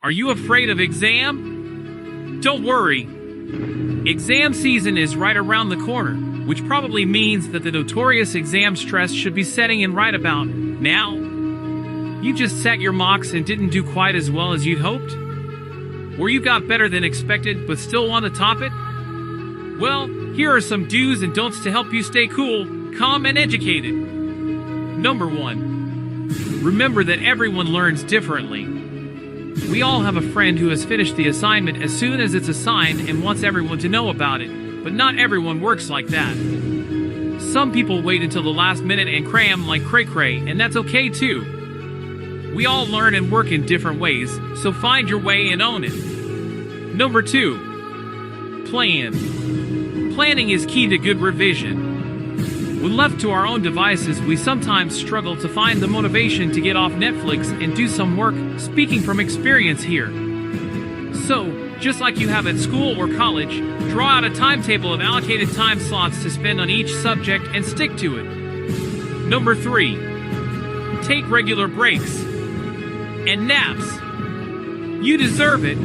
Are you afraid of exam? Don't worry. Exam season is right around the corner, which probably means that the notorious exam stress should be setting in right about now. You just sat your mocks and didn't do quite as well as you'd hoped? Or you got better than expected but still want to top it? Well, here are some do's and don'ts to help you stay cool, calm, and educated. Number 1. Remember that everyone learns differently. We all have a friend who has finished the assignment as soon as it's assigned and wants everyone to know about it, but not everyone works like that. Some people wait until the last minute and cram like cray-cray, and that's okay too. We all learn and work in different ways, so find your way and own it. Number 2. Plan. Planning is key to good revision. When left to our own devices, we sometimes struggle to find the motivation to get off Netflix and do some work, speaking from experience here. So, just like you have at school or college, draw out a timetable of allocated time slots to spend on each subject and stick to it. Number 3. Take regular breaks and naps. You deserve it.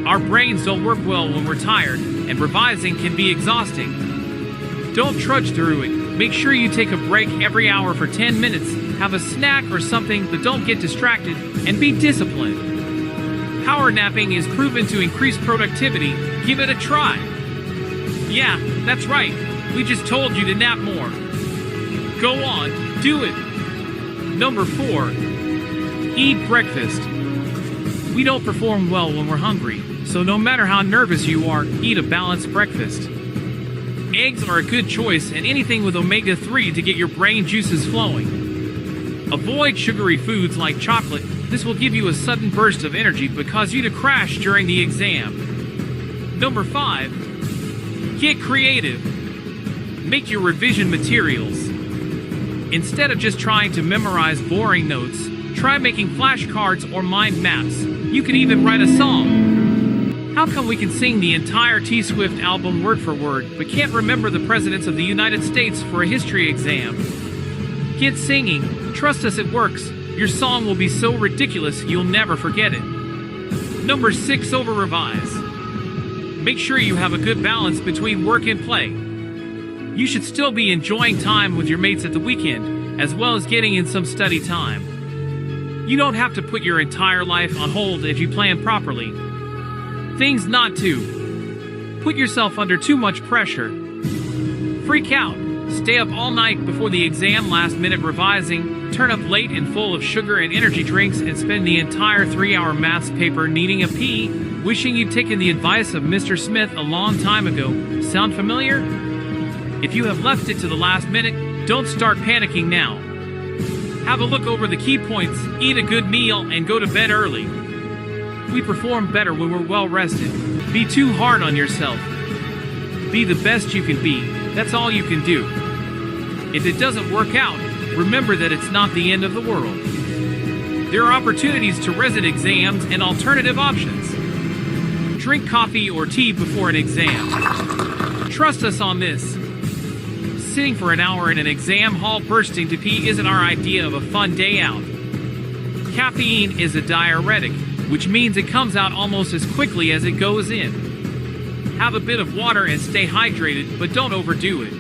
Our brains don't work well when we're tired, and revising can be exhausting. Don't trudge through it. Make sure you take a break every hour for 10 minutes, have a snack or something, but don't get distracted, and be disciplined. Power napping is proven to increase productivity. Give it a try. Yeah, that's right. We just told you to nap more. Go on, do it. Number 4. Eat breakfast. We don't perform well when we're hungry, so no matter how nervous you are, eat a balanced breakfast. Eggs are a good choice, and anything with omega-3 to get your brain juices flowing. Avoid sugary foods like chocolate. This will give you a sudden burst of energy but cause you to crash during the exam. Number 5. Get creative. Make your revision materials. Instead of just trying to memorize boring notes, try making flashcards or mind maps. You can even write a song. How come we can sing the entire T Swift album word for word, but can't remember the presidents of the United States for a history exam? Get singing. Trust us, it works. Your song will be so ridiculous you'll never forget it. Number 6. Over-revise. Make sure you have a good balance between work and play. You should still be enjoying time with your mates at the weekend, as well as getting in some study time. You don't have to put your entire life on hold if you plan properly. Things not to. Put yourself under too much pressure. Freak out. Stay up all night before the exam, last-minute revising, turn up late and full of sugar and energy drinks, and spend the entire 3-hour maths paper needing a pee, wishing you'd taken the advice of Mr. Smith a long time ago. Sound familiar? If you have left it to the last minute, don't start panicking now. Have a look over the key points, eat a good meal, and go to bed early. We perform better when we're well rested. Be too hard on yourself. Be the best you can be. That's all you can do. If it doesn't work out, remember that it's not the end of the world. There are opportunities to resit exams and alternative options. Drink coffee or tea before an exam. Trust us on this. Sitting for an hour in an exam hall bursting to pee isn't our idea of a fun day out. Caffeine is a diuretic, which means it comes out almost as quickly as it goes in. Have a bit of water and stay hydrated, but don't overdo it.